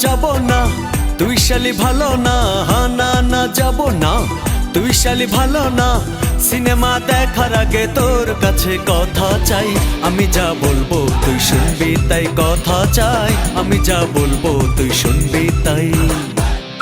যাব না, তুই শালি ভালো না। না না যাব না, তুই শালি ভালো না। সিনেমা দেখার আগে তোর কাছে কথা চাই, আমি যা বলবো তুই শুনবি তাই কথা চাই, আমি যা বলবো তুই শুনবি।